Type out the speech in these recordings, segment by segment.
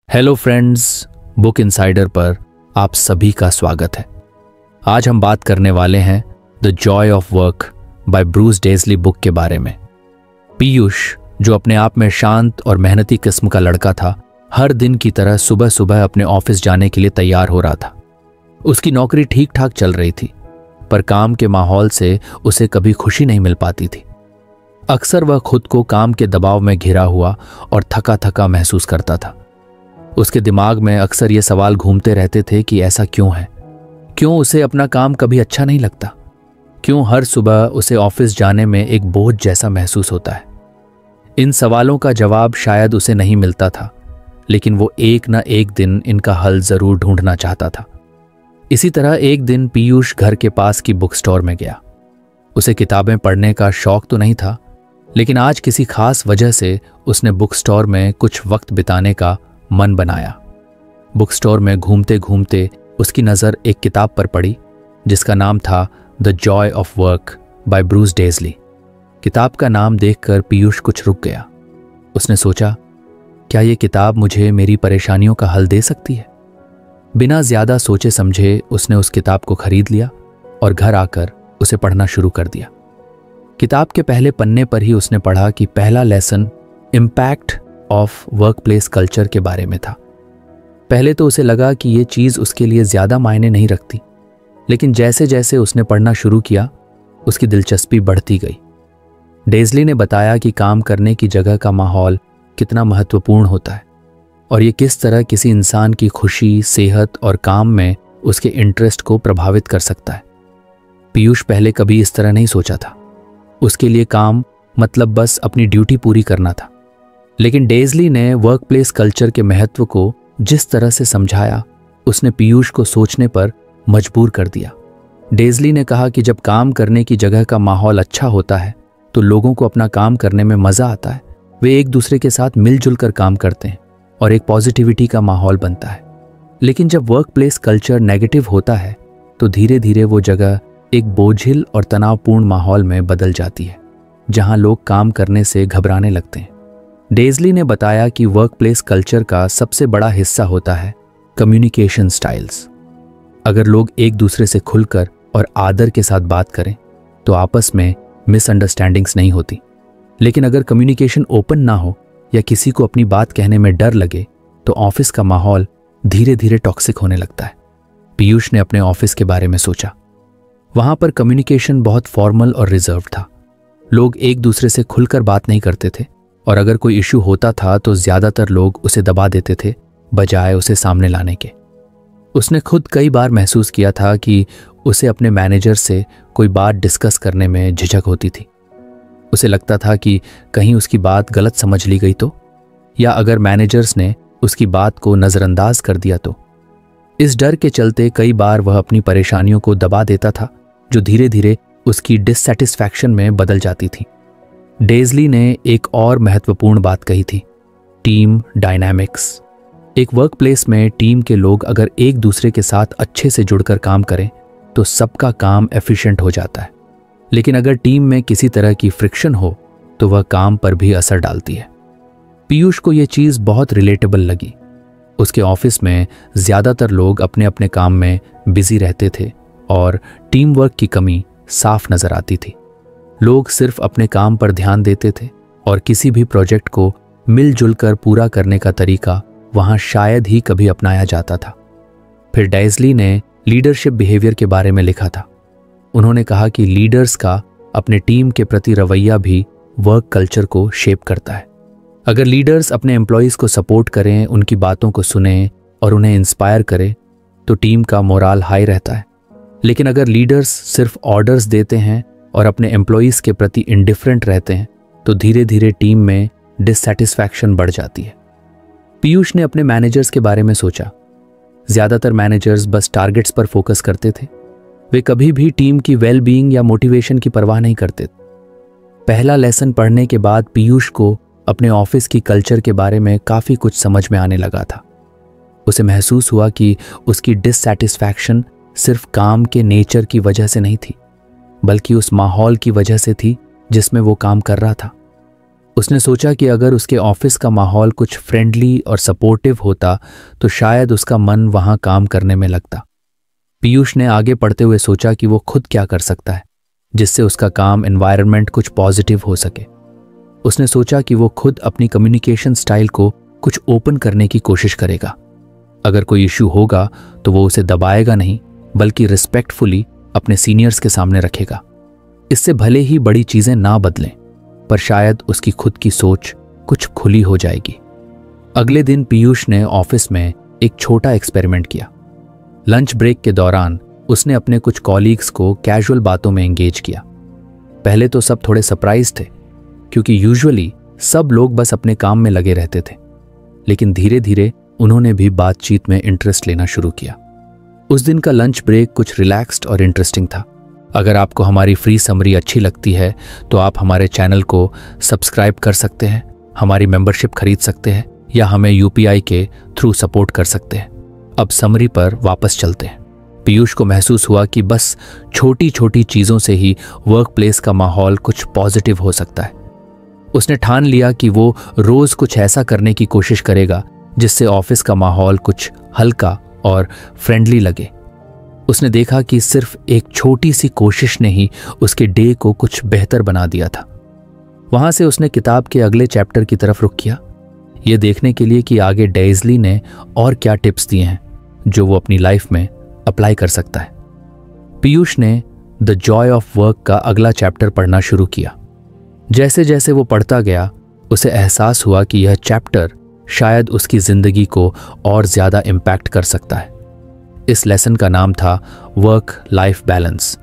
Hello friends, book insider पर आप सभी का स्वागत है। आज हम बात करने वाले हैं The Joy of Work by Bruce Daisley book के बारे में। पीयूष, जो अपने आप में शांत और मेहनती किस्म का लड़का था, हर दिन की तरह सुबह सुबह अपने ऑफिस जाने के लिए तैयार हो रहा था। उसकी नौकरी ठीक ठाक चल रही थी, पर काम के माहौल से उसे कभी खुशी नहीं मिल पाती थी। अक्सर वह खुद को काम के दबाव में घिरा हुआ और थका थका महसूस करता था। उसके दिमाग में अक्सर ये सवाल घूमते रहते थे कि ऐसा क्यों है, क्यों उसे अपना काम कभी अच्छा नहीं लगता, क्यों हर सुबह उसे ऑफिस जाने में एक बोझ जैसा महसूस होता है। इन सवालों का जवाब शायद उसे नहीं मिलता था, लेकिन वो एक न एक दिन इनका हल जरूर ढूंढना चाहता था। इसी तरह एक दिन पीयूष घर के पास की बुक स्टोर में गया। उसे किताबें पढ़ने का शौक तो नहीं था, लेकिन आज किसी खास वजह से उसने बुक स्टोर में कुछ वक्त बिताने का मन बनाया। बुक स्टोर में घूमते घूमते उसकी नज़र एक किताब पर पड़ी जिसका नाम था The Joy of Work by Bruce Daisley. किताब का नाम देखकर पीयूष कुछ रुक गया। उसने सोचा, क्या ये किताब मुझे मेरी परेशानियों का हल दे सकती है? बिना ज़्यादा सोचे समझे उसने उस किताब को खरीद लिया और घर आकर उसे पढ़ना शुरू कर दिया। किताब के पहले पन्ने पर ही उसने पढ़ा कि पहला lesson impact of workplace culture के बारे में था। पहले तो उसे लगा कि ये चीज़ उसके लिए ज़्यादा मायने नहीं रखती, लेकिन जैसे जैसे उसने पढ़ना शुरू किया उसकी दिलचस्पी बढ़ती गई। डेज़ली ने बताया कि काम करने की जगह का माहौल कितना महत्वपूर्ण होता है और ये किस तरह किसी इंसान की खुशी, सेहत और काम में उसके इंटरेस्ट को प्रभावित कर सकता है। पीयूष पहले कभी इस तरह नहीं सोचा था। उसके लिए काम मतलब बस अपनी ड्यूटी पूरी करना था, लेकिन डेज़ली ने वर्कप्लेस कल्चर के महत्व को जिस तरह से समझाया, उसने पीयूष को सोचने पर मजबूर कर दिया। डेज़ली ने कहा कि जब काम करने की जगह का माहौल अच्छा होता है तो लोगों को अपना काम करने में मज़ा आता है। वे एक दूसरे के साथ मिलजुल कर काम करते हैं और एक पॉजिटिविटी का माहौल बनता है। लेकिन जब वर्कप्लेस कल्चर नेगेटिव होता है तो धीरे धीरे वो जगह एक बोझिल और तनावपूर्ण माहौल में बदल जाती है, जहां लोग काम करने से घबराने लगते हैं। डेज़ली ने बताया कि वर्कप्लेस कल्चर का सबसे बड़ा हिस्सा होता है कम्युनिकेशन स्टाइल्स। अगर लोग एक दूसरे से खुलकर और आदर के साथ बात करें तो आपस में मिसअंडरस्टैंडिंग्स नहीं होती, लेकिन अगर कम्युनिकेशन ओपन ना हो या किसी को अपनी बात कहने में डर लगे तो ऑफिस का माहौल धीरे धीरे टॉक्सिक होने लगता है। पीयूष ने अपने ऑफिस के बारे में सोचा। वहां पर कम्युनिकेशन बहुत फॉर्मल और रिजर्व था। लोग एक दूसरे से खुलकर बात नहीं करते थे और अगर कोई इशू होता था तो ज्यादातर लोग उसे दबा देते थे बजाय उसे सामने लाने के। उसने खुद कई बार महसूस किया था कि उसे अपने मैनेजर से कोई बात डिस्कस करने में झिझक होती थी। उसे लगता था कि कहीं उसकी बात गलत समझ ली गई तो, या अगर मैनेजर्स ने उसकी बात को नज़रअंदाज कर दिया तो। इस डर के चलते कई बार वह अपनी परेशानियों को दबा देता था, जो धीरे धीरे उसकी डिससैटिस्फैक्शन में बदल जाती थी। डेज़ली ने एक और महत्वपूर्ण बात कही थी, टीम डायनामिक्स। एक वर्कप्लेस में टीम के लोग अगर एक दूसरे के साथ अच्छे से जुड़कर काम करें तो सबका काम एफिशिएंट हो जाता है, लेकिन अगर टीम में किसी तरह की फ्रिक्शन हो तो वह काम पर भी असर डालती है। पीयूष को यह चीज़ बहुत रिलेटेबल लगी। उसके ऑफिस में ज़्यादातर लोग अपने अपने काम में बिजी रहते थे और टीम वर्क की कमी साफ नज़र आती थी। लोग सिर्फ अपने काम पर ध्यान देते थे और किसी भी प्रोजेक्ट को मिलजुल कर पूरा करने का तरीका वहां शायद ही कभी अपनाया जाता था। फिर डेज़ली ने लीडरशिप बिहेवियर के बारे में लिखा था। उन्होंने कहा कि लीडर्स का अपने टीम के प्रति रवैया भी वर्क कल्चर को शेप करता है। अगर लीडर्स अपने एम्प्लॉयज़ को सपोर्ट करें, उनकी बातों को सुनें और उन्हें इंस्पायर करें तो टीम का मोराल हाई रहता है। लेकिन अगर लीडर्स सिर्फ ऑर्डर्स देते हैं और अपने एम्प्लॉयज़ के प्रति इंडिफरेंट रहते हैं तो धीरे धीरे टीम में डिससैटिस्फैक्शन बढ़ जाती है। पीयूष ने अपने मैनेजर्स के बारे में सोचा। ज़्यादातर मैनेजर्स बस टारगेट्स पर फोकस करते थे। वे कभी भी टीम की वेल बीइंग या मोटिवेशन की परवाह नहीं करते। पहला लेसन पढ़ने के बाद पीयूष को अपने ऑफिस की कल्चर के बारे में काफ़ी कुछ समझ में आने लगा था। उसे महसूस हुआ कि उसकी डिससैटिस्फैक्शन सिर्फ काम के नेचर की वजह से नहीं थी, बल्कि उस माहौल की वजह से थी जिसमें वो काम कर रहा था। उसने सोचा कि अगर उसके ऑफिस का माहौल कुछ फ्रेंडली और सपोर्टिव होता तो शायद उसका मन वहां काम करने में लगता। पीयूष ने आगे पढ़ते हुए सोचा कि वो खुद क्या कर सकता है जिससे उसका काम एनवायरनमेंट कुछ पॉजिटिव हो सके। उसने सोचा कि वो खुद अपनी कम्युनिकेशन स्टाइल को कुछ ओपन करने की कोशिश करेगा। अगर कोई इश्यू होगा तो वो उसे दबाएगा नहीं, बल्कि रिस्पेक्टफुली अपने सीनियर्स के सामने रखेगा। इससे भले ही बड़ी चीजें ना बदलें, पर शायद उसकी खुद की सोच कुछ खुली हो जाएगी। अगले दिन पीयूष ने ऑफिस में एक छोटा एक्सपेरिमेंट किया। लंच ब्रेक के दौरान उसने अपने कुछ कॉलीग्स को कैजुअल बातों में एंगेज किया। पहले तो सब थोड़े सरप्राइज थे, क्योंकि यूजुअली सब लोग बस अपने काम में लगे रहते थे, लेकिन धीरे धीरे उन्होंने भी बातचीत में इंटरेस्ट लेना शुरू किया। उस दिन का लंच ब्रेक कुछ रिलैक्स्ड और इंटरेस्टिंग था। अगर आपको हमारी फ्री समरी अच्छी लगती है तो आप हमारे चैनल को सब्सक्राइब कर सकते हैं, हमारी मेंबरशिप खरीद सकते हैं या हमें यूपीआई के थ्रू सपोर्ट कर सकते हैं। अब समरी पर वापस चलते हैं। पीयूष को महसूस हुआ कि बस छोटी छोटी चीज़ों से ही वर्क प्लेस का माहौल कुछ पॉजिटिव हो सकता है। उसने ठान लिया कि वो रोज़ कुछ ऐसा करने की कोशिश करेगा जिससे ऑफिस का माहौल कुछ हल्का और फ्रेंडली लगे। उसने देखा कि सिर्फ एक छोटी सी कोशिश ने ही उसके डे को कुछ बेहतर बना दिया था। वहां से उसने किताब के अगले चैप्टर की तरफ रुख किया, ये देखने के लिए कि आगे डेज़ली ने और क्या टिप्स दिए हैं जो वो अपनी लाइफ में अप्लाई कर सकता है। पीयूष ने द जॉय ऑफ वर्क का अगला चैप्टर पढ़ना शुरू किया। जैसे जैसे वो पढ़ता गया, उसे एहसास हुआ कि यह चैप्टर शायद उसकी जिंदगी को और ज्यादा इम्पैक्ट कर सकता है। इस लेसन का नाम था वर्क लाइफ बैलेंस।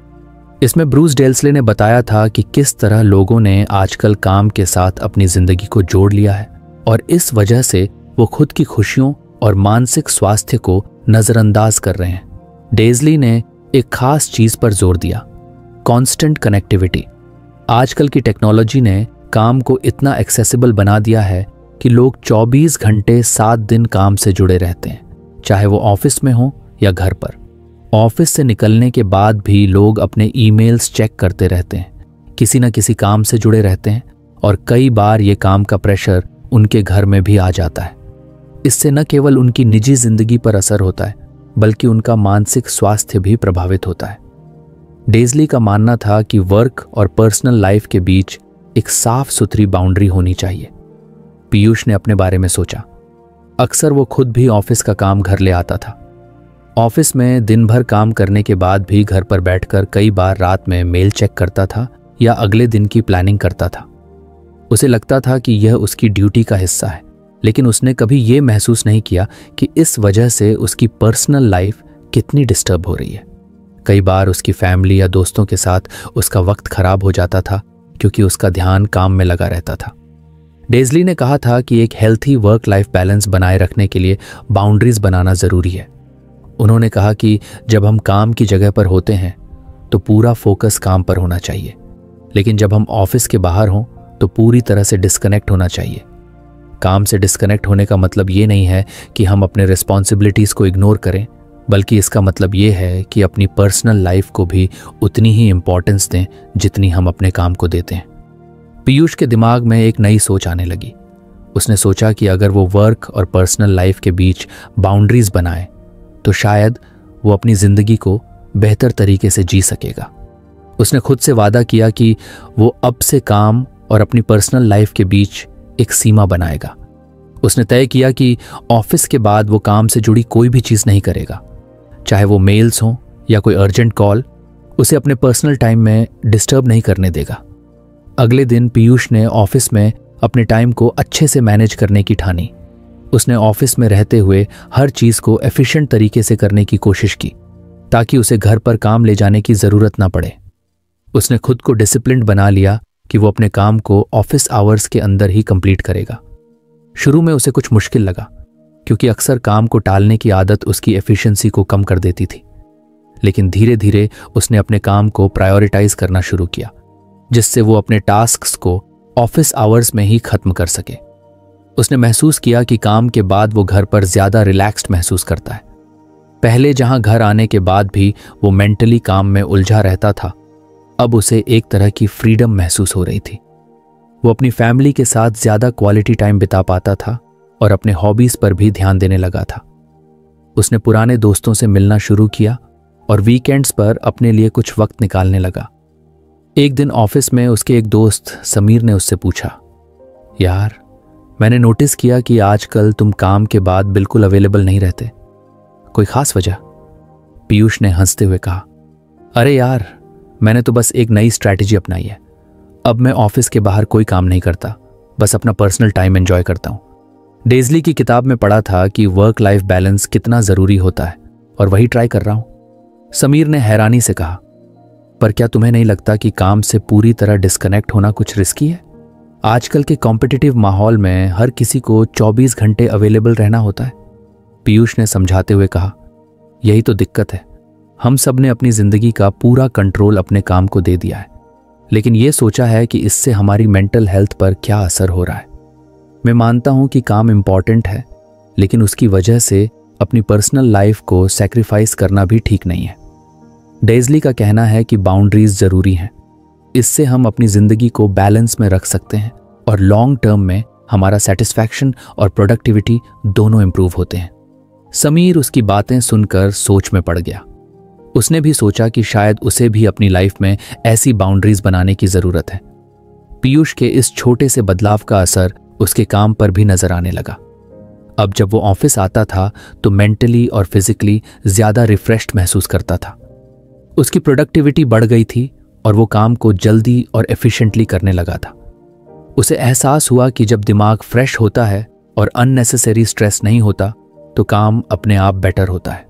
इसमें ब्रूस डेल्सले ने बताया था कि किस तरह लोगों ने आजकल काम के साथ अपनी जिंदगी को जोड़ लिया है और इस वजह से वो खुद की खुशियों और मानसिक स्वास्थ्य को नजरअंदाज कर रहे हैं। डेज़ली ने एक खास चीज पर जोर दिया, कांस्टेंट कनेक्टिविटी। आजकल की टेक्नोलॉजी ने काम को इतना एक्सेसिबल बना दिया है कि लोग 24 घंटे 7 दिन काम से जुड़े रहते हैं, चाहे वो ऑफिस में हो या घर पर। ऑफिस से निकलने के बाद भी लोग अपने ईमेल्स चेक करते रहते हैं, किसी न किसी काम से जुड़े रहते हैं और कई बार ये काम का प्रेशर उनके घर में भी आ जाता है। इससे न केवल उनकी निजी जिंदगी पर असर होता है, बल्कि उनका मानसिक स्वास्थ्य भी प्रभावित होता है। डेज़ली का मानना था कि वर्क और पर्सनल लाइफ के बीच एक साफ सुथरी बाउंड्री होनी चाहिए। पीयूष ने अपने बारे में सोचा। अक्सर वो खुद भी ऑफिस का काम घर ले आता था। ऑफिस में दिन भर काम करने के बाद भी घर पर बैठकर कई बार रात में मेल चेक करता था या अगले दिन की प्लानिंग करता था। उसे लगता था कि यह उसकी ड्यूटी का हिस्सा है, लेकिन उसने कभी ये महसूस नहीं किया कि इस वजह से उसकी पर्सनल लाइफ कितनी डिस्टर्ब हो रही है। कई बार उसकी फैमिली या दोस्तों के साथ उसका वक्त खराब हो जाता था क्योंकि उसका ध्यान काम में लगा रहता था। डेज़ली ने कहा था कि एक हेल्थी वर्क लाइफ बैलेंस बनाए रखने के लिए बाउंड्रीज बनाना जरूरी है। उन्होंने कहा कि जब हम काम की जगह पर होते हैं तो पूरा फोकस काम पर होना चाहिए, लेकिन जब हम ऑफिस के बाहर हों तो पूरी तरह से डिस्कनेक्ट होना चाहिए। काम से डिस्कनेक्ट होने का मतलब ये नहीं है कि हम अपने रिस्पॉन्सिबिलिटीज को इग्नोर करें, बल्कि इसका मतलब ये है कि अपनी पर्सनल लाइफ को भी उतनी ही इम्पोर्टेंस दें जितनी हम अपने काम को देते हैं। पीयूष के दिमाग में एक नई सोच आने लगी। उसने सोचा कि अगर वो वर्क और पर्सनल लाइफ के बीच बाउंड्रीज बनाए तो शायद वो अपनी जिंदगी को बेहतर तरीके से जी सकेगा। उसने खुद से वादा किया कि वो अब से काम और अपनी पर्सनल लाइफ के बीच एक सीमा बनाएगा। उसने तय किया कि ऑफिस के बाद वो काम से जुड़ी कोई भी चीज़ नहीं करेगा, चाहे वो मेल्स हों या कोई अर्जेंट कॉल, उसे अपने पर्सनल टाइम में डिस्टर्ब नहीं करने देगा। अगले दिन पीयूष ने ऑफिस में अपने टाइम को अच्छे से मैनेज करने की ठानी। उसने ऑफिस में रहते हुए हर चीज़ को एफिशिएंट तरीके से करने की कोशिश की ताकि उसे घर पर काम ले जाने की ज़रूरत ना पड़े। उसने खुद को डिसिप्लिन्ड बना लिया कि वो अपने काम को ऑफिस आवर्स के अंदर ही कंप्लीट करेगा। शुरू में उसे कुछ मुश्किल लगा क्योंकि अक्सर काम को टालने की आदत उसकी एफिशिएंसी को कम कर देती थी, लेकिन धीरे धीरे उसने अपने काम को प्रायोरिटाइज करना शुरू किया, जिससे वो अपने टास्क्स को ऑफिस आवर्स में ही खत्म कर सके। उसने महसूस किया कि काम के बाद वो घर पर ज्यादा रिलैक्स्ड महसूस करता है। पहले जहां घर आने के बाद भी वो मेंटली काम में उलझा रहता था, अब उसे एक तरह की फ्रीडम महसूस हो रही थी। वो अपनी फैमिली के साथ ज्यादा क्वालिटी टाइम बिता पाता था और अपने हॉबीज पर भी ध्यान देने लगा था। उसने पुराने दोस्तों से मिलना शुरू किया और वीकेंड्स पर अपने लिए कुछ वक्त निकालने लगा। एक दिन ऑफिस में उसके एक दोस्त समीर ने उससे पूछा, यार मैंने नोटिस किया कि आजकल तुम काम के बाद बिल्कुल अवेलेबल नहीं रहते, कोई खास वजह? पीयूष ने हंसते हुए कहा, अरे यार मैंने तो बस एक नई स्ट्रैटेजी अपनाई है। अब मैं ऑफिस के बाहर कोई काम नहीं करता, बस अपना पर्सनल टाइम एंजॉय करता हूं। डेज़ली की किताब में पढ़ा था कि वर्क लाइफ बैलेंस कितना जरूरी होता है और वही ट्राई कर रहा हूं। समीर ने हैरानी से कहा, पर क्या तुम्हें नहीं लगता कि काम से पूरी तरह डिस्कनेक्ट होना कुछ रिस्की है? आजकल के कॉम्पिटिटिव माहौल में हर किसी को 24 घंटे अवेलेबल रहना होता है। पीयूष ने समझाते हुए कहा, यही तो दिक्कत है, हम सब ने अपनी जिंदगी का पूरा कंट्रोल अपने काम को दे दिया है, लेकिन यह सोचा है कि इससे हमारी मेंटल हेल्थ पर क्या असर हो रहा है। मैं मानता हूं कि काम इंपॉर्टेंट है, लेकिन उसकी वजह से अपनी पर्सनल लाइफ को सैक्रिफाइस करना भी ठीक नहीं है। डेज़ली का कहना है कि बाउंड्रीज जरूरी हैं, इससे हम अपनी जिंदगी को बैलेंस में रख सकते हैं और लॉन्ग टर्म में हमारा सेटिस्फैक्शन और प्रोडक्टिविटी दोनों इंप्रूव होते हैं। समीर उसकी बातें सुनकर सोच में पड़ गया। उसने भी सोचा कि शायद उसे भी अपनी लाइफ में ऐसी बाउंड्रीज बनाने की जरूरत है। पीयूष के इस छोटे से बदलाव का असर उसके काम पर भी नजर आने लगा। अब जब वो ऑफिस आता था तो मेंटली और फिजिकली ज्यादा रिफ्रेश्ड महसूस करता था। उसकी प्रोडक्टिविटी बढ़ गई थी और वो काम को जल्दी और एफिशिएंटली करने लगा था। उसे एहसास हुआ कि जब दिमाग फ्रेश होता है और अननेसेसरी स्ट्रेस नहीं होता तो काम अपने आप बेटर होता है।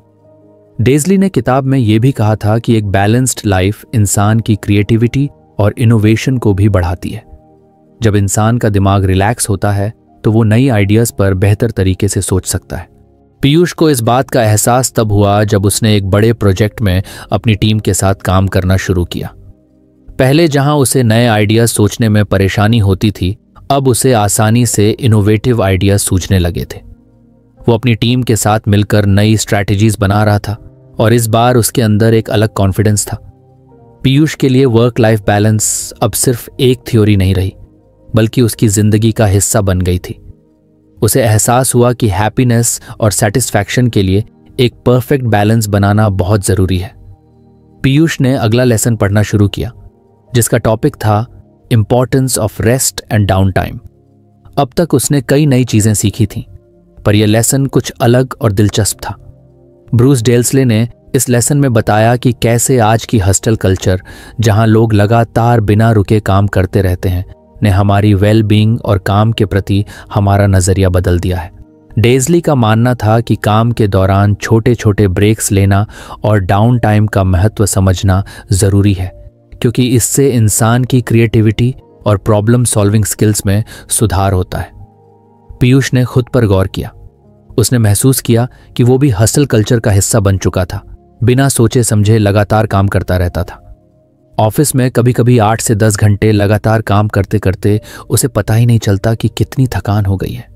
डेज़ली ने किताब में यह भी कहा था कि एक बैलेंस्ड लाइफ इंसान की क्रिएटिविटी और इनोवेशन को भी बढ़ाती है। जब इंसान का दिमाग रिलैक्स होता है तो वो नई आइडियाज पर बेहतर तरीके से सोच सकता है। पीयूष को इस बात का एहसास तब हुआ जब उसने एक बड़े प्रोजेक्ट में अपनी टीम के साथ काम करना शुरू किया। पहले जहां उसे नए आइडियाज सोचने में परेशानी होती थी, अब उसे आसानी से इनोवेटिव आइडियाज सूझने लगे थे। वो अपनी टीम के साथ मिलकर नई स्ट्रैटेजीज बना रहा था और इस बार उसके अंदर एक अलग कॉन्फिडेंस था। पीयूष के लिए वर्क लाइफ बैलेंस अब सिर्फ एक थ्योरी नहीं रही, बल्कि उसकी जिंदगी का हिस्सा बन गई थी। उसे एहसास हुआ कि हैप्पीनेस और सेटिस्फैक्शन के लिए एक परफेक्ट बैलेंस बनाना बहुत जरूरी है। पीयूष ने अगला लेसन पढ़ना शुरू किया, जिसका टॉपिक था importance of rest and down time. अब तक उसने कई नई चीजें सीखी थीं, पर यह लेसन कुछ अलग और दिलचस्प था। ब्रूस डेल्सले ने इस लेसन में बताया कि कैसे आज की हस्टल कल्चर, जहां लोग लगातार बिना रुके काम करते रहते हैं, ने हमारी वेल बीइंग और काम के प्रति हमारा नजरिया बदल दिया है। डेज़ली का मानना था कि काम के दौरान छोटे छोटे ब्रेक्स लेना और डाउन टाइम का महत्व समझना जरूरी है, क्योंकि इससे इंसान की क्रिएटिविटी और प्रॉब्लम सॉल्विंग स्किल्स में सुधार होता है। पीयूष ने खुद पर गौर किया। उसने महसूस किया कि वो भी हसल कल्चर का हिस्सा बन चुका था। बिना सोचे समझे लगातार काम करता रहता था। ऑफिस में कभी कभी 8 से 10 घंटे लगातार काम करते करते उसे पता ही नहीं चलता कि कितनी थकान हो गई है।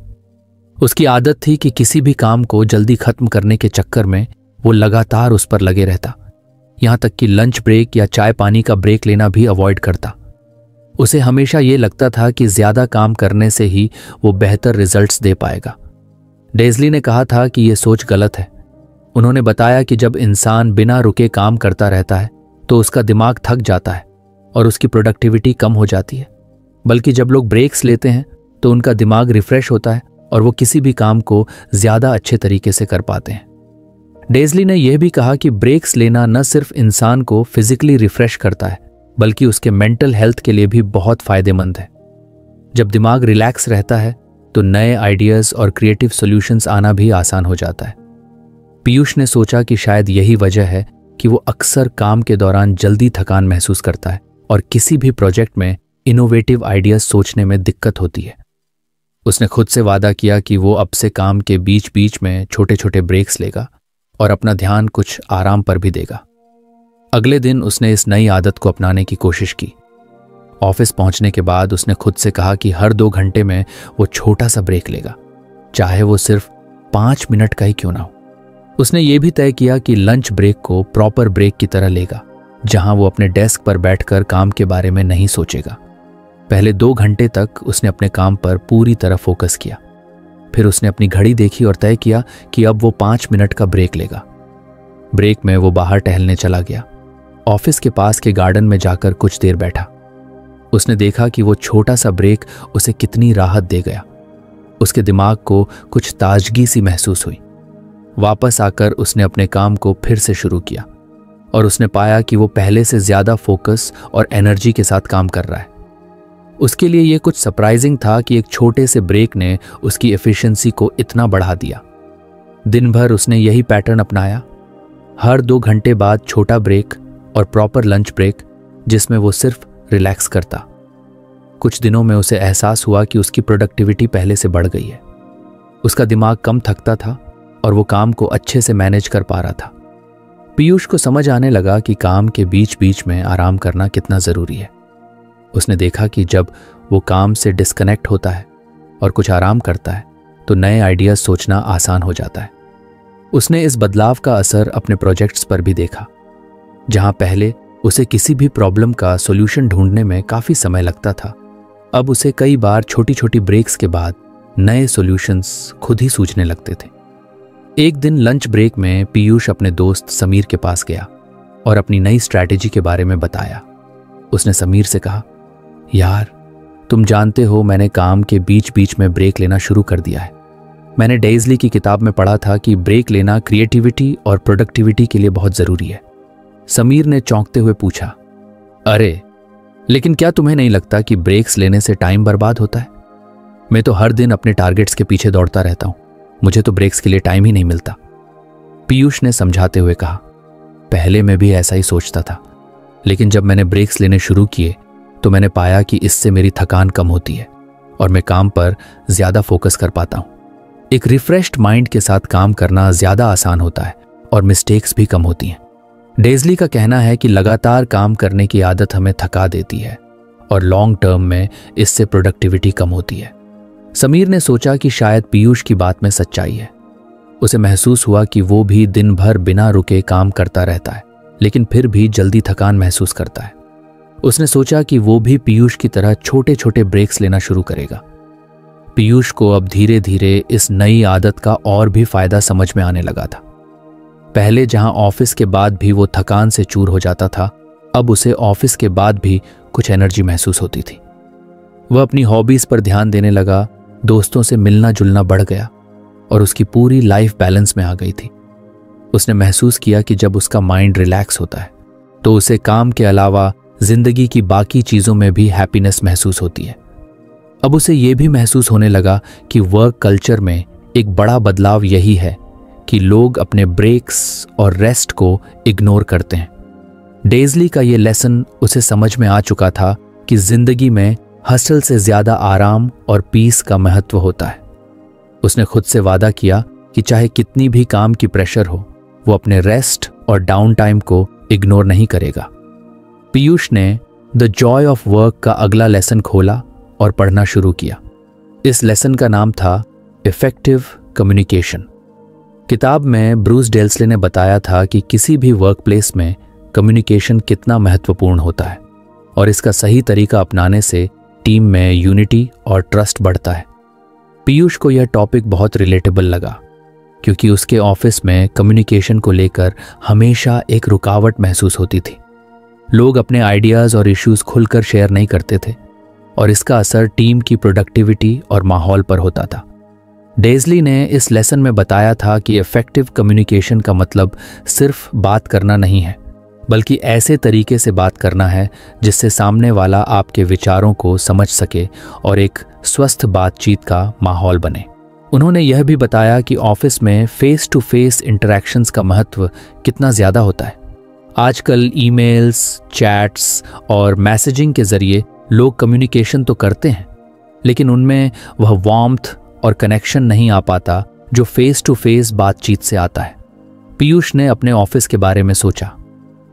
उसकी आदत थी कि किसी भी काम को जल्दी खत्म करने के चक्कर में वो लगातार उस पर लगे रहता, यहां तक कि लंच ब्रेक या चाय पानी का ब्रेक लेना भी अवॉइड करता। उसे हमेशा ये लगता था कि ज्यादा काम करने से ही वो बेहतर रिजल्ट्स दे पाएगा। डेज़ली ने कहा था कि यह सोच गलत है। उन्होंने बताया कि जब इंसान बिना रुके काम करता रहता है तो उसका दिमाग थक जाता है और उसकी प्रोडक्टिविटी कम हो जाती है, बल्कि जब लोग ब्रेक्स लेते हैं तो उनका दिमाग रिफ्रेश होता है और वो किसी भी काम को ज्यादा अच्छे तरीके से कर पाते हैं। डेज़ली ने यह भी कहा कि ब्रेक्स लेना न सिर्फ इंसान को फिजिकली रिफ्रेश करता है, बल्कि उसके मेंटल हेल्थ के लिए भी बहुत फायदेमंद है। जब दिमाग रिलैक्स रहता है तो नए आइडियाज और क्रिएटिव सॉल्यूशंस आना भी आसान हो जाता है। पीयूष ने सोचा कि शायद यही वजह है कि वो अक्सर काम के दौरान जल्दी थकान महसूस करता है और किसी भी प्रोजेक्ट में इनोवेटिव आइडियाज सोचने में दिक्कत होती है। उसने खुद से वादा किया कि वो अब से काम के बीच बीच में छोटे छोटे ब्रेक्स लेगा और अपना ध्यान कुछ आराम पर भी देगा। अगले दिन उसने इस नई आदत को अपनाने की कोशिश की। ऑफिस पहुंचने के बाद उसने खुद से कहा कि हर 2 घंटे में वो छोटा सा ब्रेक लेगा, चाहे वो सिर्फ 5 मिनट का ही क्यों ना हो। उसने ये भी तय किया कि लंच ब्रेक को प्रॉपर ब्रेक की तरह लेगा, जहां वो अपने डेस्क पर बैठकर काम के बारे में नहीं सोचेगा। पहले 2 घंटे तक उसने अपने काम पर पूरी तरह फोकस किया। फिर उसने अपनी घड़ी देखी और तय किया कि अब वो 5 मिनट का ब्रेक लेगा। ब्रेक में वो बाहर टहलने चला गया। ऑफिस के पास के गार्डन में जाकर कुछ देर बैठा। उसने देखा कि वो छोटा सा ब्रेक उसे कितनी राहत दे गया। उसके दिमाग को कुछ ताजगी सी महसूस हुई। वापस आकर उसने अपने काम को फिर से शुरू किया और उसने पाया कि वो पहले से ज्यादा फोकस और एनर्जी के साथ काम कर रहा है। उसके लिए यह कुछ सरप्राइजिंग था कि एक छोटे से ब्रेक ने उसकी एफिशिएंसी को इतना बढ़ा दिया। दिन भर उसने यही पैटर्न अपनाया, हर 2 घंटे बाद छोटा ब्रेक और प्रॉपर लंच ब्रेक जिसमें वो सिर्फ रिलैक्स करता। कुछ दिनों में उसे एहसास हुआ कि उसकी प्रोडक्टिविटी पहले से बढ़ गई है। उसका दिमाग कम थकता था और वो काम को अच्छे से मैनेज कर पा रहा था। पीयूष को समझ आने लगा कि काम के बीच बीच में आराम करना कितना ज़रूरी है। उसने देखा कि जब वो काम से डिस्कनेक्ट होता है और कुछ आराम करता है तो नए आइडियाज सोचना आसान हो जाता है। उसने इस बदलाव का असर अपने प्रोजेक्ट्स पर भी देखा। जहां पहले उसे किसी भी प्रॉब्लम का सॉल्यूशन ढूंढने में काफ़ी समय लगता था, अब उसे कई बार छोटी छोटी ब्रेक्स के बाद नए सॉल्यूशंस खुद ही सूझने लगते थे। एक दिन लंच ब्रेक में पीयूष अपने दोस्त समीर के पास गया और अपनी नई स्ट्रैटेजी के बारे में बताया। उसने समीर से कहा, यार तुम जानते हो मैंने काम के बीच बीच में ब्रेक लेना शुरू कर दिया है। मैंने डेज़ली की किताब में पढ़ा था कि ब्रेक लेना क्रिएटिविटी और प्रोडक्टिविटी के लिए बहुत ज़रूरी है। समीर ने चौंकते हुए पूछा, अरे लेकिन क्या तुम्हें नहीं लगता कि ब्रेक्स लेने से टाइम बर्बाद होता है? मैं तो हर दिन अपने टारगेट्स के पीछे दौड़ता रहता हूं, मुझे तो ब्रेक्स के लिए टाइम ही नहीं मिलता। पीयूष ने समझाते हुए कहा, पहले मैं भी ऐसा ही सोचता था, लेकिन जब मैंने ब्रेक्स लेने शुरू किए तो मैंने पाया कि इससे मेरी थकान कम होती है और मैं काम पर ज्यादा फोकस कर पाता हूं। एक रिफ्रेश्ड माइंड के साथ काम करना ज्यादा आसान होता है और मिस्टेक्स भी कम होती हैं। डेज़ली का कहना है कि लगातार काम करने की आदत हमें थका देती है और लॉन्ग टर्म में इससे प्रोडक्टिविटी कम होती है। समीर ने सोचा कि शायद पीयूष की बात में सच्चाई है। उसे महसूस हुआ कि वो भी दिन भर बिना रुके काम करता रहता है, लेकिन फिर भी जल्दी थकान महसूस करता है। उसने सोचा कि वो भी पीयूष की तरह छोटे छोटे ब्रेक्स लेना शुरू करेगा। पीयूष को अब धीरे धीरे इस नई आदत का और भी फायदा समझ में आने लगा था। पहले जहां ऑफिस के बाद भी वो थकान से चूर हो जाता था, अब उसे ऑफिस के बाद भी कुछ एनर्जी महसूस होती थी। वह अपनी हॉबीज पर ध्यान देने लगा, दोस्तों से मिलना जुलना बढ़ गया और उसकी पूरी लाइफ बैलेंस में आ गई थी। उसने महसूस किया कि जब उसका माइंड रिलैक्स होता है तो उसे काम के अलावा जिंदगी की बाकी चीजों में भी हैप्पीनेस महसूस होती है। अब उसे यह भी महसूस होने लगा कि वर्क कल्चर में एक बड़ा बदलाव यही है कि लोग अपने ब्रेक्स और रेस्ट को इग्नोर करते हैं। डेज़ली का ये लेसन उसे समझ में आ चुका था कि जिंदगी में हसल से ज्यादा आराम और पीस का महत्व होता है। उसने खुद से वादा किया कि चाहे कितनी भी काम की प्रेशर हो, वो अपने रेस्ट और डाउन टाइम को इग्नोर नहीं करेगा। पीयूष ने द जॉय ऑफ वर्क का अगला लेसन खोला और पढ़ना शुरू किया। इस लेसन का नाम था इफेक्टिव कम्युनिकेशन। किताब में ब्रूस डेल्सले ने बताया था कि किसी भी वर्क प्लेस में कम्युनिकेशन कितना महत्वपूर्ण होता है और इसका सही तरीका अपनाने से टीम में यूनिटी और ट्रस्ट बढ़ता है। पीयूष को यह टॉपिक बहुत रिलेटेबल लगा क्योंकि उसके ऑफिस में कम्युनिकेशन को लेकर हमेशा एक रुकावट महसूस होती थी। लोग अपने आइडियाज और इश्यूज खुलकर शेयर नहीं करते थे और इसका असर टीम की प्रोडक्टिविटी और माहौल पर होता था। डेज़ली ने इस लेसन में बताया था कि इफेक्टिव कम्युनिकेशन का मतलब सिर्फ बात करना नहीं है, बल्कि ऐसे तरीके से बात करना है जिससे सामने वाला आपके विचारों को समझ सके और एक स्वस्थ बातचीत का माहौल बने। उन्होंने यह भी बताया कि ऑफिस में फेस टू फेस इंटरैक्शंस का महत्व कितना ज़्यादा होता है। आजकल ईमेल्स, चैट्स और मैसेजिंग के जरिए लोग कम्युनिकेशन तो करते हैं, लेकिन उनमें वह वार्मथ और कनेक्शन नहीं आ पाता जो फेस टू फेस बातचीत से आता है। पीयूष ने अपने ऑफिस के बारे में सोचा।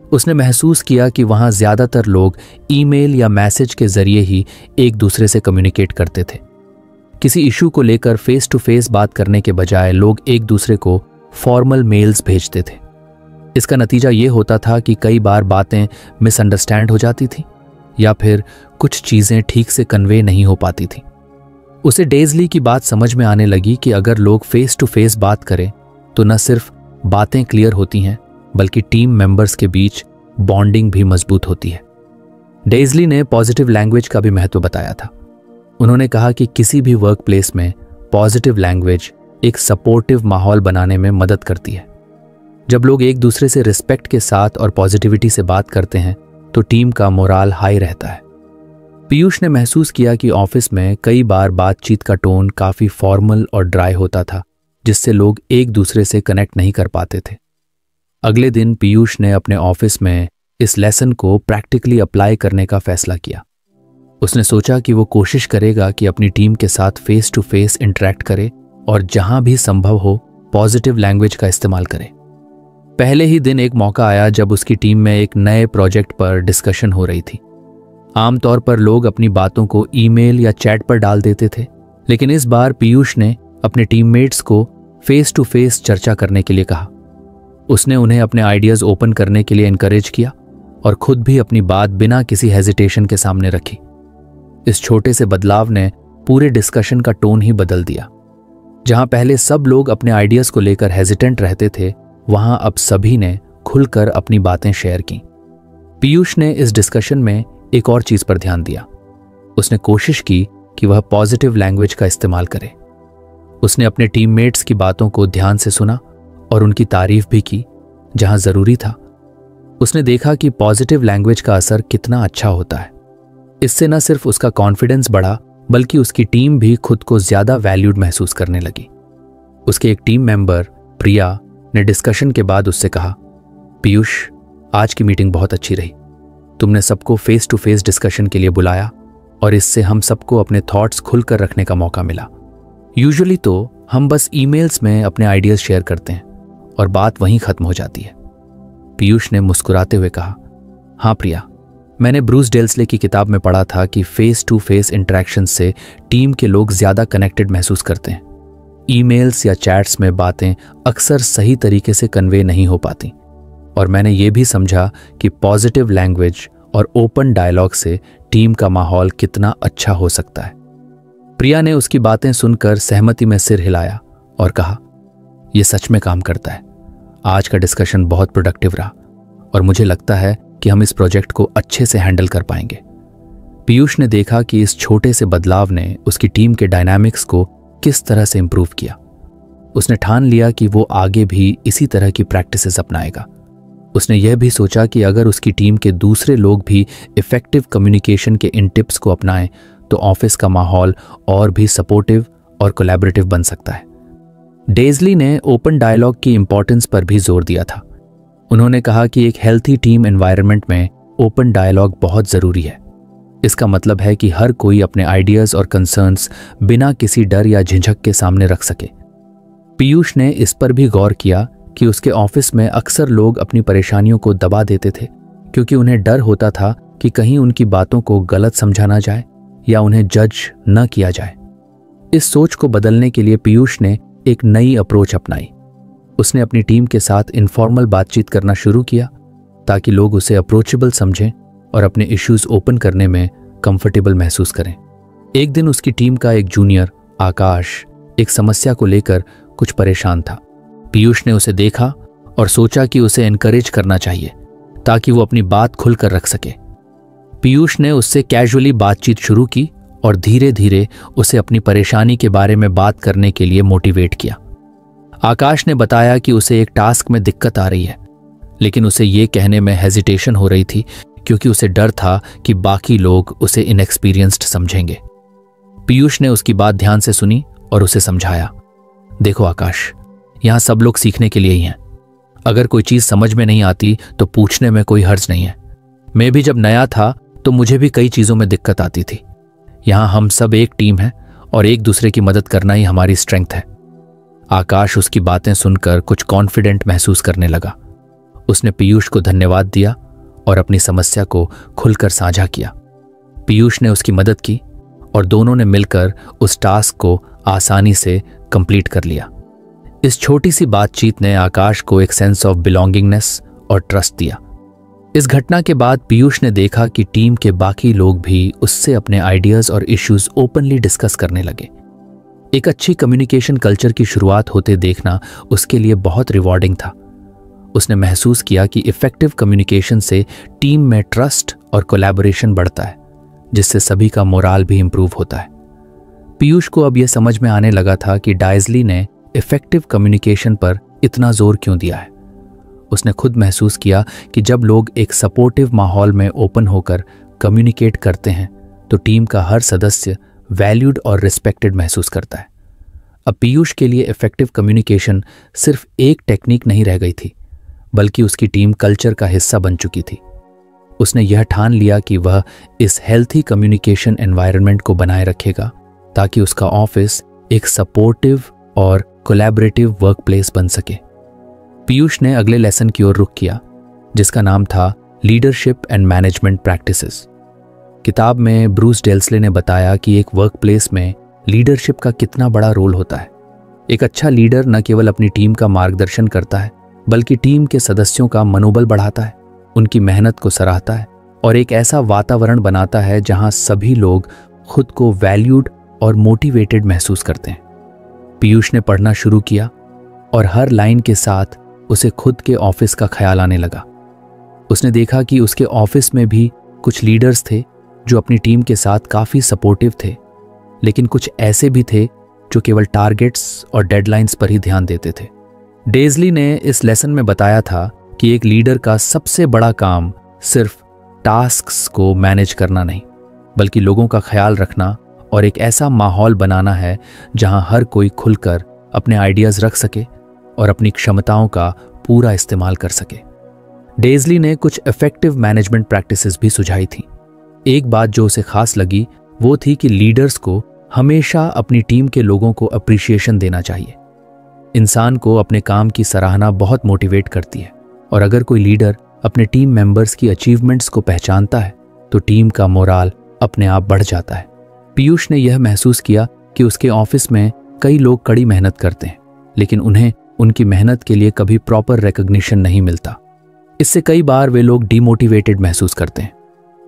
उसने महसूस किया कि वहां ज्यादातर लोग ईमेल या मैसेज के जरिए ही एक दूसरे से कम्युनिकेट करते थे। किसी इशू को लेकर फेस टू फेस बात करने के बजाय लोग एक दूसरे को फॉर्मल मेल्स भेजते थे। इसका नतीजा ये होता था कि कई बार बातें मिसअंडरस्टैंड हो जाती थी या फिर कुछ चीजें ठीक से कन्वे नहीं हो पाती थी। उसे डेज़ली की बात समझ में आने लगी कि अगर लोग फेस टू फेस बात करें तो न सिर्फ बातें क्लियर होती हैं बल्कि टीम मेंबर्स के बीच बॉन्डिंग भी मजबूत होती है। डेज़ली ने पॉजिटिव लैंग्वेज का भी महत्व बताया था। उन्होंने कहा कि किसी भी वर्क प्लेस में पॉजिटिव लैंग्वेज एक सपोर्टिव माहौल बनाने में मदद करती है। जब लोग एक दूसरे से रिस्पेक्ट के साथ और पॉजिटिविटी से बात करते हैं तो टीम का मोराल हाई रहता है। पीयूष ने महसूस किया कि ऑफिस में कई बार बातचीत का टोन काफी फॉर्मल और ड्राई होता था, जिससे लोग एक दूसरे से कनेक्ट नहीं कर पाते थे। अगले दिन पीयूष ने अपने ऑफिस में इस लेसन को प्रैक्टिकली अप्लाई करने का फैसला किया। उसने सोचा कि वो कोशिश करेगा कि अपनी टीम के साथ फेस टू फेस इंटरेक्ट करे और जहां भी संभव हो पॉजिटिव लैंग्वेज का इस्तेमाल करे। पहले ही दिन एक मौका आया जब उसकी टीम में एक नए प्रोजेक्ट पर डिस्कशन हो रही थी। आमतौर पर लोग अपनी बातों को ईमेल या चैट पर डाल देते थे, लेकिन इस बार पीयूष ने अपने टीममेट्स को फेस टू फेस चर्चा करने के लिए कहा। उसने उन्हें अपने आइडियाज ओपन करने के लिए एनकरेज किया और खुद भी अपनी बात बिना किसी हेजिटेशन के सामने रखी। इस छोटे से बदलाव ने पूरे डिस्कशन का टोन ही बदल दिया। जहां पहले सब लोग अपने आइडियाज को लेकर हेजिटेंट रहते थे, वहां अब सभी ने खुलकर अपनी बातें शेयर की। पीयूष ने इस डिस्कशन में एक और चीज पर ध्यान दिया। उसने कोशिश की कि वह पॉजिटिव लैंग्वेज का इस्तेमाल करे। उसने अपने टीममेट्स की बातों को ध्यान से सुना और उनकी तारीफ भी की जहां जरूरी था। उसने देखा कि पॉजिटिव लैंग्वेज का असर कितना अच्छा होता है। इससे न सिर्फ उसका कॉन्फिडेंस बढ़ा बल्कि उसकी टीम भी खुद को ज्यादा वैल्यूड महसूस करने लगी। उसके एक टीम मेंबर प्रिया ने डिस्कशन के बाद उससे कहा, पीयूष, आज की मीटिंग बहुत अच्छी रही। तुमने सबको फेस टू फेस डिस्कशन के लिए बुलाया और इससे हम सबको अपने थॉट्स खुलकर रखने का मौका मिला। यूजुअली तो हम बस ईमेल्स में अपने आइडियाज शेयर करते हैं और बात वहीं खत्म हो जाती है। पीयूष ने मुस्कुराते हुए कहा, हाँ प्रिया, मैंने ब्रूस डेल्सले की किताब में पढ़ा था कि फेस टू फेस इंटरेक्शन से टीम के लोग ज्यादा कनेक्टेड महसूस करते हैं। ईमेल्स या चैट्स में बातें अक्सर सही तरीके से कन्वे नहीं हो पाती और मैंने ये भी समझा कि पॉजिटिव लैंग्वेज और ओपन डायलॉग से टीम का माहौल कितना अच्छा हो सकता है। प्रिया ने उसकी बातें सुनकर सहमति में सिर हिलाया और कहा, यह सच में काम करता है। आज का डिस्कशन बहुत प्रोडक्टिव रहा और मुझे लगता है कि हम इस प्रोजेक्ट को अच्छे से हैंडल कर पाएंगे। पीयूष ने देखा कि इस छोटे से बदलाव ने उसकी टीम के डायनामिक्स को किस तरह से इंप्रूव किया। उसने ठान लिया कि वो आगे भी इसी तरह की प्रैक्टिसेस अपनाएगा। उसने यह भी सोचा कि अगर उसकी टीम के दूसरे लोग भी इफेक्टिव कम्युनिकेशन के इन टिप्स को अपनाएं तो ऑफिस का माहौल और भी सपोर्टिव और कोलैबोरेटिव बन सकता है। डेज़ली ने ओपन डायलॉग की इंपॉर्टेंस पर भी जोर दिया था। उन्होंने कहा कि एक हेल्थी टीम एनवायरनमेंट में ओपन डायलॉग बहुत जरूरी है। इसका मतलब है कि हर कोई अपने आइडियाज और कंसर्न्स बिना किसी डर या झिझक के सामने रख सके। पीयूष ने इस पर भी गौर किया कि उसके ऑफिस में अक्सर लोग अपनी परेशानियों को दबा देते थे क्योंकि उन्हें डर होता था कि कहीं उनकी बातों को गलत समझा ना जाए या उन्हें जज न किया जाए। इस सोच को बदलने के लिए पीयूष ने एक नई अप्रोच अपनाई। उसने अपनी टीम के साथ इनफॉर्मल बातचीत करना शुरू किया ताकि लोग उसे अप्रोचेबल समझें और अपने इश्यूज ओपन करने में कंफर्टेबल महसूस करें। एक दिन उसकी टीम का एक जूनियर आकाश एक समस्या को लेकर कुछ परेशान था। पीयूष ने उसे देखा और सोचा कि उसे एनकरेज करना चाहिए ताकि वो अपनी बात खुलकर रख सके। पीयूष ने उससे कैजुअली बातचीत शुरू की और धीरे धीरे उसे अपनी परेशानी के बारे में बात करने के लिए मोटिवेट किया। आकाश ने बताया कि उसे एक टास्क में दिक्कत आ रही है, लेकिन उसे ये कहने में हेजिटेशन हो रही थी क्योंकि उसे डर था कि बाकी लोग उसे इनएक्सपीरियंस्ड समझेंगे। पीयूष ने उसकी बात ध्यान से सुनी और उसे समझाया, देखो आकाश, यहां सब लोग सीखने के लिए ही हैं। अगर कोई चीज समझ में नहीं आती तो पूछने में कोई हर्ज नहीं है। मैं भी जब नया था तो मुझे भी कई चीजों में दिक्कत आती थी। यहां हम सब एक टीम है और एक दूसरे की मदद करना ही हमारी स्ट्रेंथ है। आकाश उसकी बातें सुनकर कुछ कॉन्फिडेंट महसूस करने लगा। उसने पीयूष को धन्यवाद दिया और अपनी समस्या को खुलकर साझा किया। पीयूष ने उसकी मदद की और दोनों ने मिलकर उस टास्क को आसानी से कंप्लीट कर लिया। इस छोटी सी बातचीत ने आकाश को एक सेंस ऑफ बिलोंगिंगनेस और ट्रस्ट दिया। इस घटना के बाद पीयूष ने देखा कि टीम के बाकी लोग भी उससे अपने आइडियाज और इश्यूज ओपनली डिस्कस करने लगे। एक अच्छी कम्युनिकेशन कल्चर की शुरुआत होते देखना उसके लिए बहुत रिवॉर्डिंग था। उसने महसूस किया कि इफेक्टिव कम्युनिकेशन से टीम में ट्रस्ट और कोलैबोरेशन बढ़ता है, जिससे सभी का मोराल भी इंप्रूव होता है। पीयूष को अब यह समझ में आने लगा था कि डाइजली ने इफेक्टिव कम्युनिकेशन पर इतना जोर क्यों दिया है। उसने खुद महसूस किया कि जब लोग एक सपोर्टिव माहौल में ओपन होकर कम्युनिकेट करते हैं तो टीम का हर सदस्य वैल्यूड और रिस्पेक्टेड महसूस करता है। अब पीयूष के लिए इफेक्टिव कम्युनिकेशन सिर्फ एक टेक्निक नहीं रह गई थी, बल्कि उसकी टीम कल्चर का हिस्सा बन चुकी थी। उसने यह ठान लिया कि वह इस हेल्थी कम्युनिकेशन एनवायरनमेंट को बनाए रखेगा ताकि उसका ऑफिस एक सपोर्टिव और कोलैबोरेटिव वर्क प्लेस बन सके। पीयूष ने अगले लेसन की ओर रुख किया, जिसका नाम था लीडरशिप एंड मैनेजमेंट प्रैक्टिसेस। किताब में ब्रूस डेल्सले ने बताया कि एक वर्क प्लेस में लीडरशिप का कितना बड़ा रोल होता है। एक अच्छा लीडर न केवल अपनी टीम का मार्गदर्शन करता है, बल्कि टीम के सदस्यों का मनोबल बढ़ाता है, उनकी मेहनत को सराहता है और एक ऐसा वातावरण बनाता है जहां सभी लोग खुद को वैल्यूड और मोटिवेटेड महसूस करते हैं। पीयूष ने पढ़ना शुरू किया और हर लाइन के साथ उसे खुद के ऑफिस का ख्याल आने लगा। उसने देखा कि उसके ऑफिस में भी कुछ लीडर्स थे जो अपनी टीम के साथ काफ़ी सपोर्टिव थे, लेकिन कुछ ऐसे भी थे जो केवल टारगेट्स और डेडलाइंस पर ही ध्यान देते थे। डेज़ली ने इस लेसन में बताया था कि एक लीडर का सबसे बड़ा काम सिर्फ टास्क्स को मैनेज करना नहीं, बल्कि लोगों का ख्याल रखना और एक ऐसा माहौल बनाना है जहां हर कोई खुलकर अपने आइडियाज़ रख सके और अपनी क्षमताओं का पूरा इस्तेमाल कर सके। डेज़ली ने कुछ इफेक्टिव मैनेजमेंट प्रैक्टिसेस भी सुझाई थी। एक बात जो उसे खास लगी वो थी कि लीडर्स को हमेशा अपनी टीम के लोगों को अप्रिसिएशन देना चाहिए। इंसान को अपने काम की सराहना बहुत मोटिवेट करती है, और अगर कोई लीडर अपने टीम मेंबर्स की अचीवमेंट्स को पहचानता है तो टीम का मोराल अपने आप बढ़ जाता है। पीयूष ने यह महसूस किया कि उसके ऑफिस में कई लोग कड़ी मेहनत करते हैं, लेकिन उन्हें उनकी मेहनत के लिए कभी प्रॉपर रिकॉग्निशन नहीं मिलता। इससे कई बार वे लोग डिमोटिवेटेड महसूस करते हैं।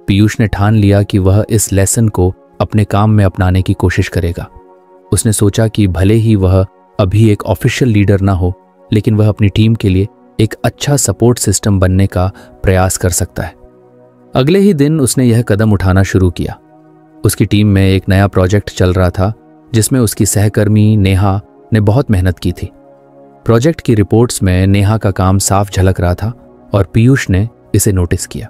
पीयूष ने ठान लिया कि वह इस लेसन को अपने काम में अपनाने की कोशिश करेगा। उसने सोचा कि भले ही वह अभी एक ऑफिशियल लीडर ना हो, लेकिन वह अपनी टीम के लिए एक अच्छा सपोर्ट सिस्टम बनने का प्रयास कर सकता है। अगले ही दिन उसने यह कदम उठाना शुरू किया। उसकी टीम में एक नया प्रोजेक्ट चल रहा था जिसमें उसकी सहकर्मी नेहा ने बहुत मेहनत की थी। प्रोजेक्ट की रिपोर्ट्स में नेहा का काम साफ झलक रहा था और पीयूष ने इसे नोटिस किया।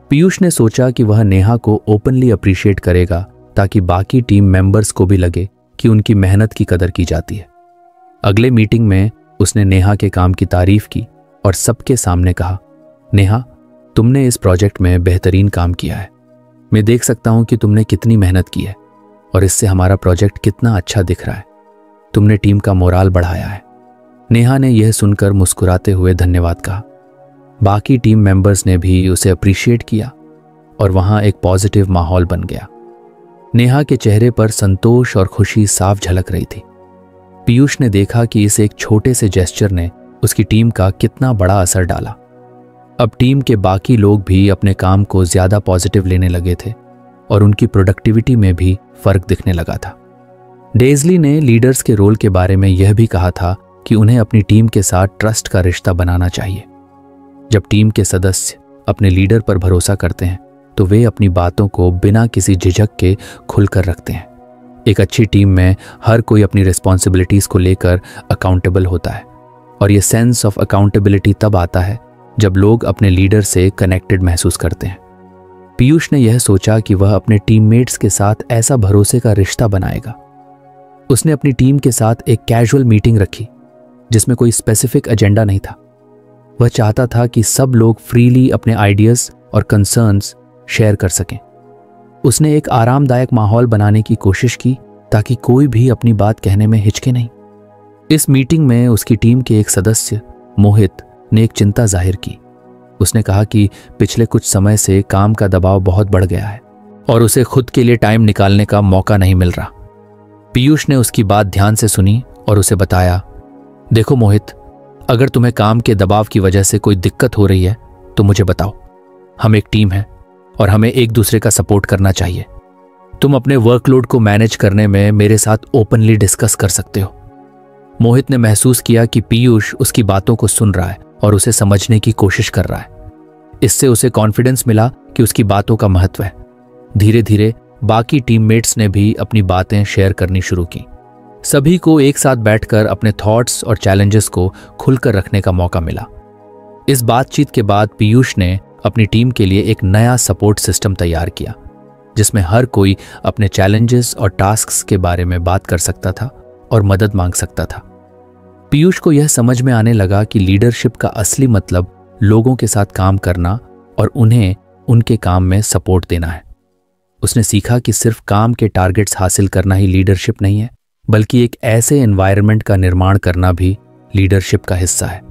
पीयूष ने सोचा कि वह नेहा को ओपनली अप्रिशिएट करेगा ताकि बाकी टीम मेंबर्स को भी लगे कि उनकी मेहनत की कदर की जाती है। अगले मीटिंग में उसने नेहा के काम की तारीफ की और सबके सामने कहा, नेहा, तुमने इस प्रोजेक्ट में बेहतरीन काम किया है। मैं देख सकता हूं कि तुमने कितनी मेहनत की है और इससे हमारा प्रोजेक्ट कितना अच्छा दिख रहा है। तुमने टीम का मोराल बढ़ाया है। नेहा ने यह सुनकर मुस्कुराते हुए धन्यवाद कहा। बाकी टीम मेंबर्स ने भी उसे अप्रिशिएट किया और वहां एक पॉजिटिव माहौल बन गया। नेहा के चेहरे पर संतोष और खुशी साफ झलक रही थी। पीयूष ने देखा कि इस एक छोटे से जेस्चर ने उसकी टीम का कितना बड़ा असर डाला। अब टीम के बाकी लोग भी अपने काम को ज्यादा पॉजिटिव लेने लगे थे और उनकी प्रोडक्टिविटी में भी फर्क दिखने लगा था। डेज़ली ने लीडर्स के रोल के बारे में यह भी कहा था कि उन्हें अपनी टीम के साथ ट्रस्ट का रिश्ता बनाना चाहिए। जब टीम के सदस्य अपने लीडर पर भरोसा करते हैं तो वे अपनी बातों को बिना किसी झिझक के खुलकर रखते हैं। एक अच्छी टीम में हर कोई अपनी रिस्पॉन्सिबिलिटीज को लेकर अकाउंटेबल होता है और ये सेंस ऑफ अकाउंटेबिलिटी तब आता है जब लोग अपने लीडर से कनेक्टेड महसूस करते हैं। पीयूष ने यह सोचा कि वह अपने टीममेट्स के साथ ऐसा भरोसे का रिश्ता बनाएगा। उसने अपनी टीम के साथ एक कैजुअल मीटिंग रखी जिसमें कोई स्पेसिफिक एजेंडा नहीं था। वह चाहता था कि सब लोग फ्रीली अपने आइडियाज और कंसर्न्स शेयर कर सकें। उसने एक आरामदायक माहौल बनाने की कोशिश की ताकि कोई भी अपनी बात कहने में हिचके नहीं। इस मीटिंग में उसकी टीम के एक सदस्य मोहित ने एक चिंता जाहिर की। उसने कहा कि पिछले कुछ समय से काम का दबाव बहुत बढ़ गया है और उसे खुद के लिए टाइम निकालने का मौका नहीं मिल रहा। पीयूष ने उसकी बात ध्यान से सुनी और उसे बताया, देखो मोहित, अगर तुम्हें काम के दबाव की वजह से कोई दिक्कत हो रही है तो मुझे बताओ, हम एक टीम हैं और हमें एक दूसरे का सपोर्ट करना चाहिए। तुम अपने वर्कलोड को मैनेज करने में मेरे साथ ओपनली डिस्कस कर सकते हो। मोहित ने महसूस किया कि पीयूष उसकी बातों को सुन रहा है और उसे समझने की कोशिश कर रहा है। इससे उसे कॉन्फिडेंस मिला कि उसकी बातों का महत्व है। धीरे धीरे बाकी टीममेट्स ने भी अपनी बातें शेयर करनी शुरू की। सभी को एक साथ बैठकर अपने थॉट्स और चैलेंजेस को खुलकर रखने का मौका मिला। इस बातचीत के बाद पीयूष ने अपनी टीम के लिए एक नया सपोर्ट सिस्टम तैयार किया, जिसमें हर कोई अपने चैलेंजेस और टास्क्स के बारे में बात कर सकता था और मदद मांग सकता था। पीयूष को यह समझ में आने लगा कि लीडरशिप का असली मतलब लोगों के साथ काम करना और उन्हें उनके काम में सपोर्ट देना है। उसने सीखा कि सिर्फ काम के टारगेट्स हासिल करना ही लीडरशिप नहीं है, बल्कि एक ऐसे एनवायरनमेंट का निर्माण करना भी लीडरशिप का हिस्सा है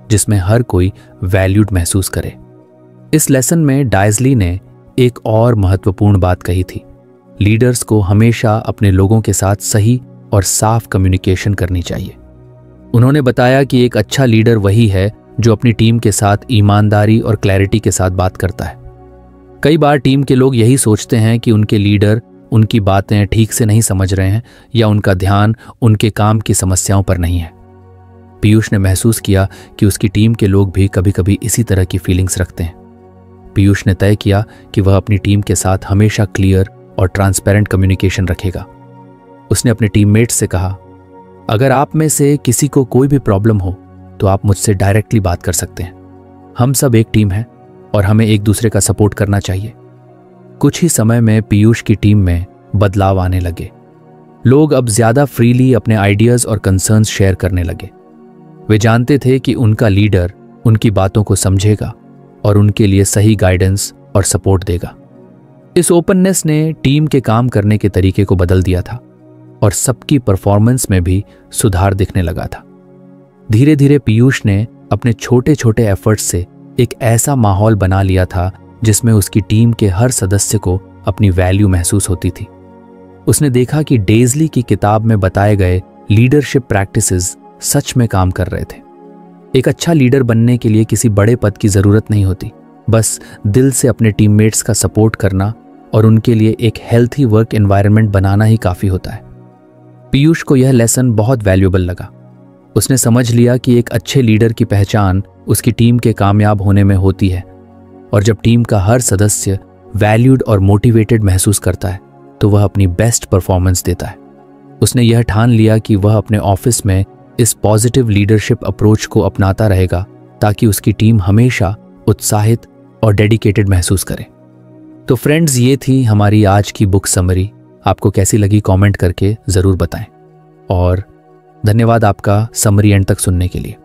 जिसमें हर कोई वैल्यूड महसूस करे। इस लेसन में डाइजली ने एक और महत्वपूर्ण बात कही थी। लीडर्स को हमेशा अपने लोगों के साथ सही और साफ कम्युनिकेशन करनी चाहिए। उन्होंने बताया कि एक अच्छा लीडर वही है जो अपनी टीम के साथ ईमानदारी और क्लैरिटी के साथ बात करता है। कई बार टीम के लोग यही सोचते हैं कि उनके लीडर उनकी बातें ठीक से नहीं समझ रहे हैं या उनका ध्यान उनके काम की समस्याओं पर नहीं है। पीयूष ने महसूस किया कि उसकी टीम के लोग भी कभी कभी इसी तरह की फीलिंग्स रखते हैं। पीयूष ने तय किया कि वह अपनी टीम के साथ हमेशा क्लियर और ट्रांसपेरेंट कम्युनिकेशन रखेगा। उसने अपने टीममेट्स से कहा, अगर आप में से किसी को कोई भी प्रॉब्लम हो तो आप मुझसे डायरेक्टली बात कर सकते हैं। हम सब एक टीम है और हमें एक दूसरे का सपोर्ट करना चाहिए। कुछ ही समय में पीयूष की टीम में बदलाव आने लगे। लोग अब ज्यादा फ्रीली अपने आइडियाज और कंसर्न्स शेयर करने लगे। वे जानते थे कि उनका लीडर उनकी बातों को समझेगा और उनके लिए सही गाइडेंस और सपोर्ट देगा। इस ओपननेस ने टीम के काम करने के तरीके को बदल दिया था और सबकी परफॉर्मेंस में भी सुधार दिखने लगा था। धीरे धीरे पीयूष ने अपने छोटे छोटे एफर्ट्स से एक ऐसा माहौल बना लिया था जिसमें उसकी टीम के हर सदस्य को अपनी वैल्यू महसूस होती थी। उसने देखा कि डेज़ली की किताब में बताए गए लीडरशिप प्रैक्टिसेस सच में काम कर रहे थे। एक अच्छा लीडर बनने के लिए किसी बड़े पद की जरूरत नहीं होती, बस दिल से अपने टीममेट्स का सपोर्ट करना और उनके लिए एक हेल्थी वर्क एनवायरनमेंट बनाना ही काफी होता है। पीयूष को यह लेसन बहुत वैल्यूएबल लगा। उसने समझ लिया कि एक अच्छे लीडर की पहचान उसकी टीम के कामयाब होने में होती है, और जब टीम का हर सदस्य वैल्यूड और मोटिवेटेड महसूस करता है तो वह अपनी बेस्ट परफॉर्मेंस देता है। उसने यह ठान लिया कि वह अपने ऑफिस में इस पॉजिटिव लीडरशिप अप्रोच को अपनाता रहेगा ताकि उसकी टीम हमेशा उत्साहित और डेडिकेटेड महसूस करे। तो फ्रेंड्स, ये थी हमारी आज की बुक समरी। आपको कैसी लगी कमेंट करके ज़रूर बताएं, और धन्यवाद आपका समरी एंड तक सुनने के लिए।